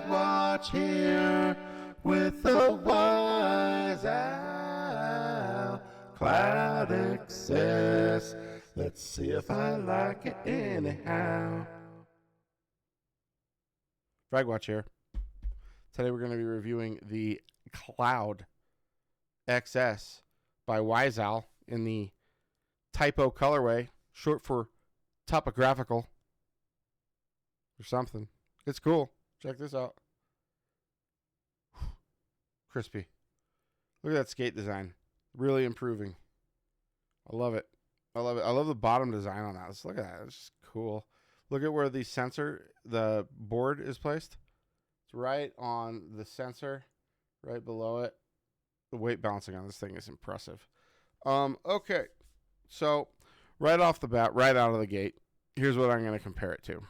FragWatch here with the Waizowl Cloud XS. Let's see if I like it anyhow. FragWatch here. Today we're going to be reviewing the Cloud XS by Waizowl in the topo colorway, short for topographical or something. It's cool. Check this out. Crispy. Look at that skate design. Really improving. I love it. I love it. I love the bottom design on that. Let's look at that. It's just cool. Look at where the board is placed. It's right on the sensor, right below it. The weight balancing on this thing is impressive. Okay. So, right off the bat, right out of the gate, here's what I'm going to compare it to.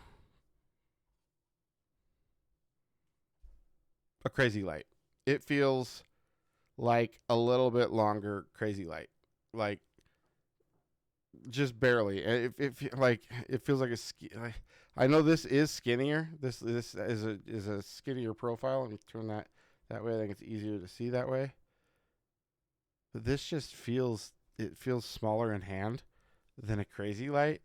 A Crazy Light. It feels like a little bit longer Crazy Light. Like, just barely. It feels like I know this is skinnier. This is a skinnier profile. Let me turn that way. I think it's easier to see that way. But this just feels smaller in hand than a Crazy Light,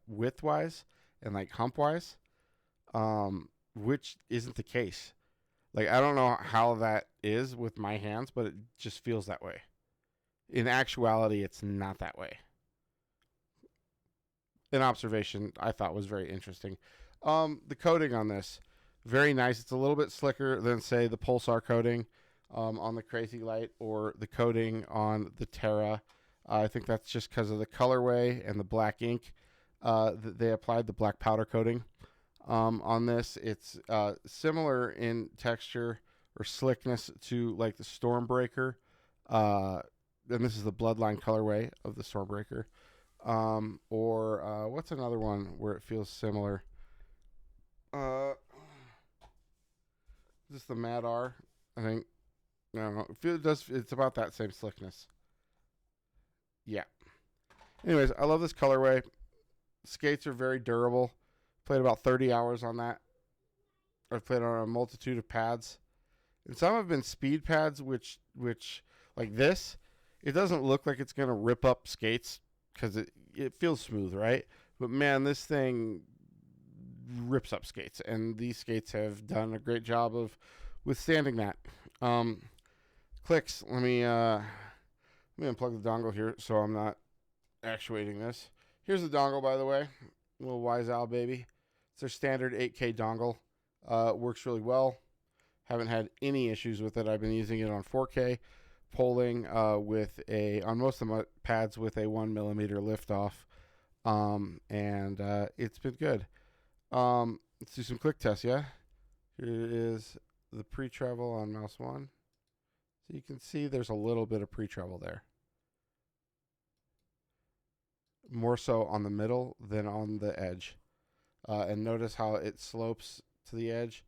width wise and like hump wise, which isn't the case. Like, I don't know how that is with my hands, but it just feels that way. In actuality, it's not that way. An observation I thought was very interesting. The coating on this, very nice. It's a little bit slicker than, say, the Pulsar coating on the Crazy Light or the coating on the Terra. I think that's just because of the colorway and the black ink that they applied, the black powder coating. On this, it's similar in texture or slickness to like the Stormbreaker, and this is the Bloodline colorway of the Stormbreaker, or what's another one where it feels similar? Is this the Mad R? I think. I don't know. It's about that same slickness. Yeah. Anyways, I love this colorway. Skates are very durable. Played about 30 hours on that. I've played on a multitude of pads. And some have been speed pads, which like this, it doesn't look like it's going to rip up skates because it feels smooth, right? But man, this thing rips up skates. And these skates have done a great job of withstanding that. Clicks, let me unplug the dongle here so I'm not actuating this. Here's the dongle, by the way. Little Waizowl baby. It's their standard 8K dongle. Works really well. Haven't had any issues with it. I've been using it on 4K, polling on most of my pads with a 1mm liftoff, and it's been good. Let's do some click tests, yeah? Here is the pre-travel on mouse 1. So you can see there's a little bit of pre-travel there. More so on the middle than on the edge. And notice how it slopes to the edge.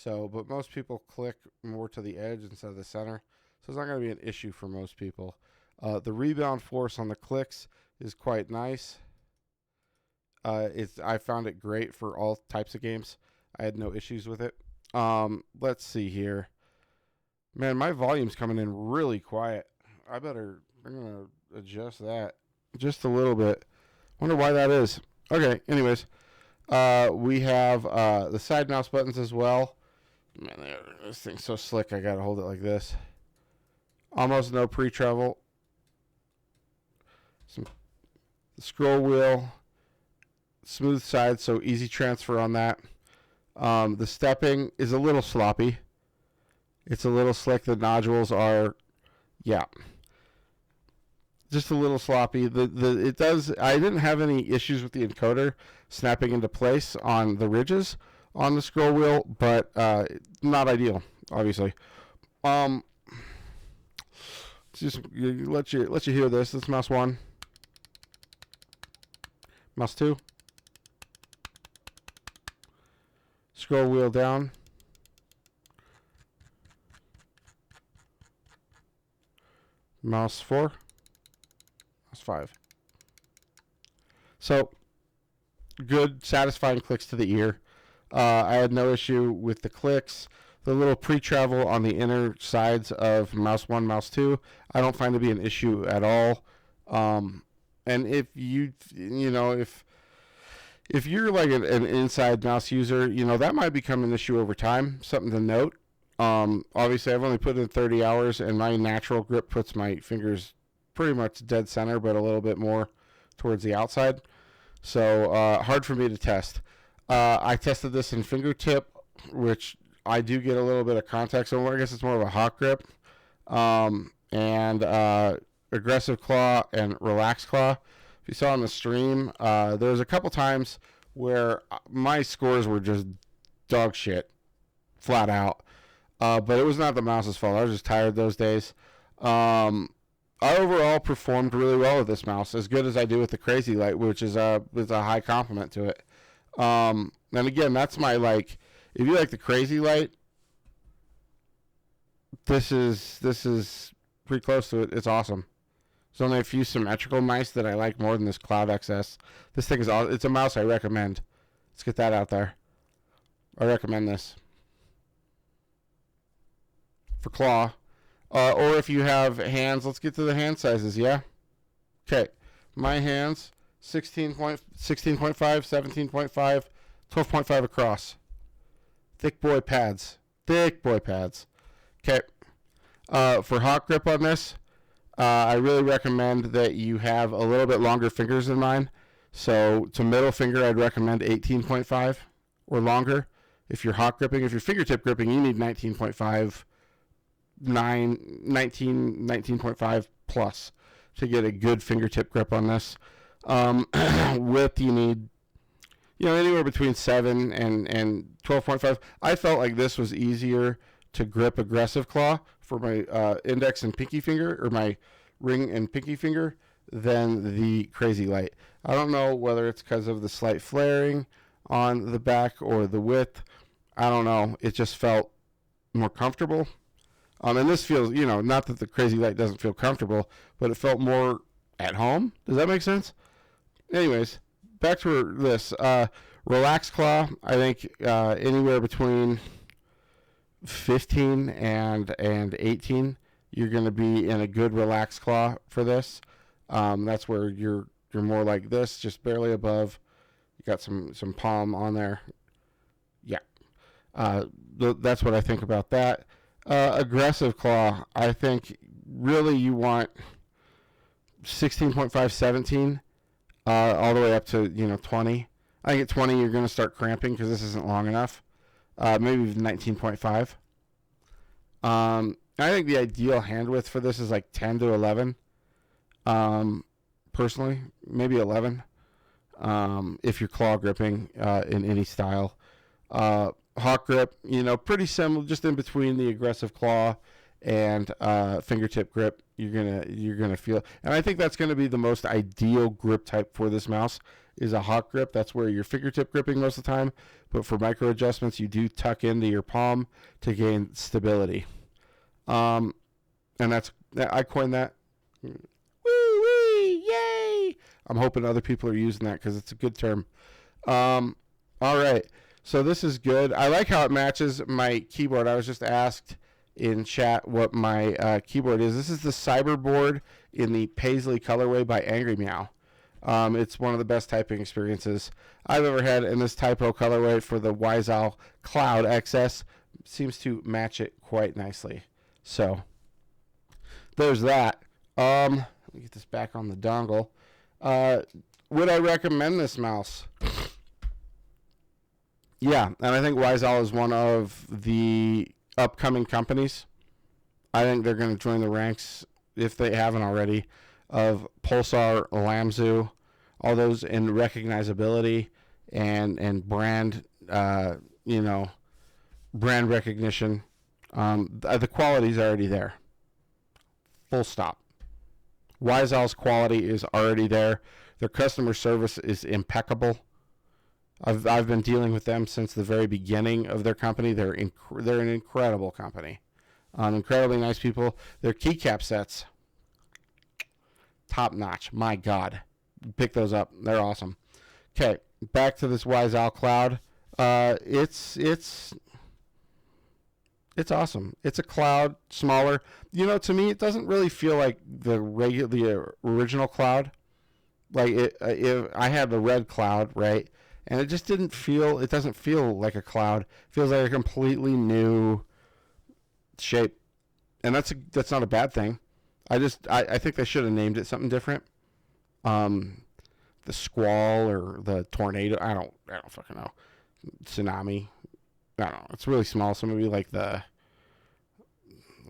But most people click more to the edge instead of the center. So it's not going to be an issue for most people. The rebound force on the clicks is quite nice. I found it great for all types of games. I had no issues with it. Let's see here. Man, my volume's coming in really quiet. I'm going to adjust that just a little bit. Wonder why that is. Okay, anyways. We have the side mouse buttons as well. Man, this thing's so slick, I gotta hold it like this. Almost no pre-travel. The scroll wheel. Smooth side, so easy transfer on that. The stepping is a little sloppy. It's a little slick. The nodules are, just a little sloppy. I didn't have any issues with the encoder snapping into place on the ridges on the scroll wheel, but not ideal, obviously. Just let you hear this. This is mouse 1, mouse 2, scroll wheel down, mouse 4. 5. So good, satisfying clicks to the ear. I had no issue with the clicks. The little pre-travel on the inner sides of mouse 1, mouse 2, I don't find to be an issue at all. And if if you're like an inside mouse user, that might become an issue over time. Something to note. Obviously, I've only put in 30 hours, and my natural grip puts my fingers pretty much dead center, but a little bit more towards the outside. So hard for me to test. I tested this in fingertip, which I do get a little bit of contact. So I guess it's more of a hot grip. And aggressive claw and relaxed claw. If you saw on the stream, there was a couple times where my scores were just dog shit, flat out. But it was not the mouse's fault. I was just tired those days. I overall performed really well with this mouse, as good as I do with the Crazy Light, which is a high compliment to it. And again, that's my if you like the Crazy Light, this is pretty close to it. It's awesome. There's only a few symmetrical mice that I like more than this Cloud XS. This thing is awesome. It's a mouse I recommend. Let's get that out there. I recommend this for claw. Or if you have hands, let's get to the hand sizes, yeah? Okay. My hands, 16.5, 17.5, 12.5 across. Thick boy pads. Okay. For hot grip on this, I really recommend that you have a little bit longer fingers than mine. So to middle finger, I'd recommend 18.5 or longer. If you're hot gripping, if you're fingertip gripping, you need 19.5, 19.5 plus to get a good fingertip grip on this. Width, you need anywhere between 7 and 12.5. I felt like this was easier to grip aggressive claw for my index and pinky finger, or my ring and pinky finger, than the Crazy Light. I don't know whether it's because of the slight flaring on the back or the width. I don't know. It just felt more comfortable. And this feels, not that the Crazy Light doesn't feel comfortable, but it felt more at home. Does that make sense? Anyways, back to this. Relaxed claw, I think anywhere between 15 and 18, you're going to be in a good relaxed claw for this. That's where you're more like this, just barely above. You got some palm on there. Yeah. That's what I think about that. Aggressive claw, I think really you want 16.5, 17, all the way up to 20. I think at 20 you're going to start cramping because this isn't long enough. Maybe even 19.5. I think the ideal hand width for this is like 10 to 11. Personally, maybe 11. If you're claw gripping in any style. Hawk grip, pretty similar, just in between the aggressive claw and fingertip grip. You're gonna feel, and I think that's gonna be the most ideal grip type for this mouse is a hawk grip. That's where you're fingertip gripping most of the time, but for micro adjustments, you do tuck into your palm to gain stability. And I coined that. Woo-wee, yay! I'm hoping other people are using that because it's a good term. All right. So this is good. I like how it matches my keyboard. I was just asked in chat what my keyboard is. This is the Cyberboard in the Paisley colorway by Angry Meow. It's one of the best typing experiences I've ever had, and this typo colorway for the Waizowl Cloud XS seems to match it quite nicely. So there's that. Let me get this back on the dongle. Would I recommend this mouse? Yeah, and I think Waizowl is one of the upcoming companies. I think they're going to join the ranks, if they haven't already, of Pulsar, Lamzu, all those in recognizability and brand, brand recognition. The quality's already there. Full stop. Waizowl's quality is already there. Their customer service is impeccable. I've been dealing with them since the very beginning of their company. They're an incredible company. Incredibly nice people. Their keycap sets, top notch. My God, pick those up. They're awesome. Okay, back to this Waizowl Cloud. It's awesome. It's a Cloud, smaller. To me, it doesn't really feel like the original Cloud. Like I had the red Cloud, right? And it just didn't feel. It doesn't feel like a Cloud. It feels like a completely new shape, and that's not a bad thing. I think they should have named it something different. The squall or the tornado. I don't fucking know. Tsunami. I don't know. It's really small, so maybe like the.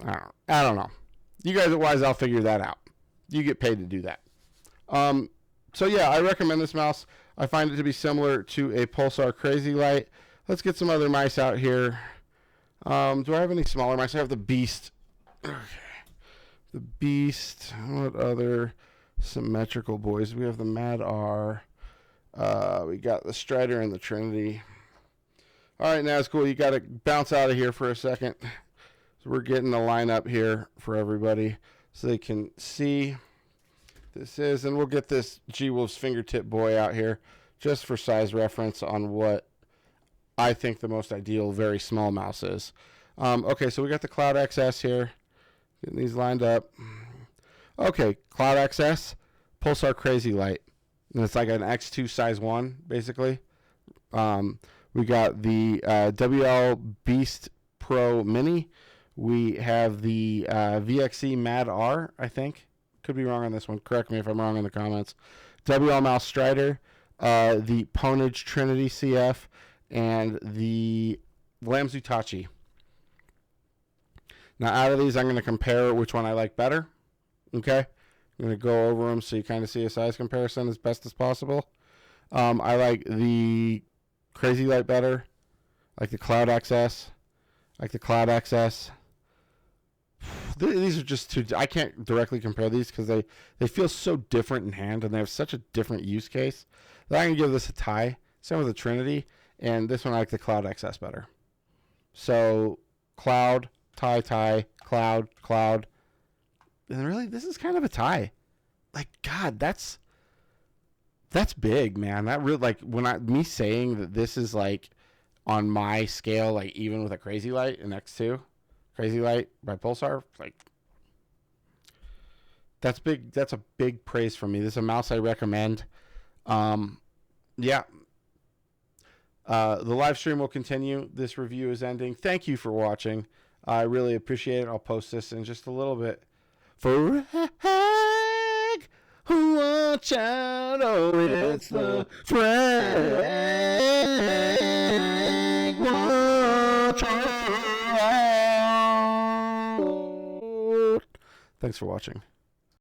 I don't know. You guys at Waizowl figure that out. You get paid to do that. So yeah, I recommend this mouse. I find it to be similar to a Pulsar Crazy Light. Let's get some other mice out here. Do I have any smaller mice? I have the Beast. Okay. The Beast. What other symmetrical boys? We have the Mad R. We got the Strider and the Trinity. All right, now it's cool. You got to bounce out of here for a second. So we're getting a lineup here for everybody so they can see this is. And we'll get this G-Wolf's fingertip boy out here just for size reference on what I think the most ideal very small mouse is. Okay, so we got the Cloud XS here. Getting these lined up. Okay, Cloud XS, Pulsar Crazy Light. And it's like an X2 size 1, basically. We got the WL Beast Pro Mini. We have the VXE Mad R, I think. Could be wrong on this one. Correct me if I'm wrong in the comments. WL Mouse Strider, the Ponage Trinity CF, and the Lamzutachi. Now, out of these, I'm going to compare which one I like better. Okay? I'm going to go over them so you kind of see a size comparison as best as possible. I like the Crazy Light better. I like the Cloud XS. I like the Cloud XS. These are just two. I can't directly compare these because they feel so different in hand and they have such a different use case that I'm going to give this a tie. Same with the Trinity. And this one, I like the Cloud XS better. So, Cloud, tie, Cloud. And really, this is kind of a tie. Like, God, that's big, man. That really, like, me saying that this is like on my scale, like even with a Crazy Light, an X2 Crazy Light by Pulsar, like that's big. That's a big praise from me. This is a mouse I recommend. Yeah. The live stream will continue. This review is ending. Thank you for watching. I really appreciate it. I'll post this in just a little bit. Frag, watch out, oh, it's the Frag, watch out. Thanks for watching.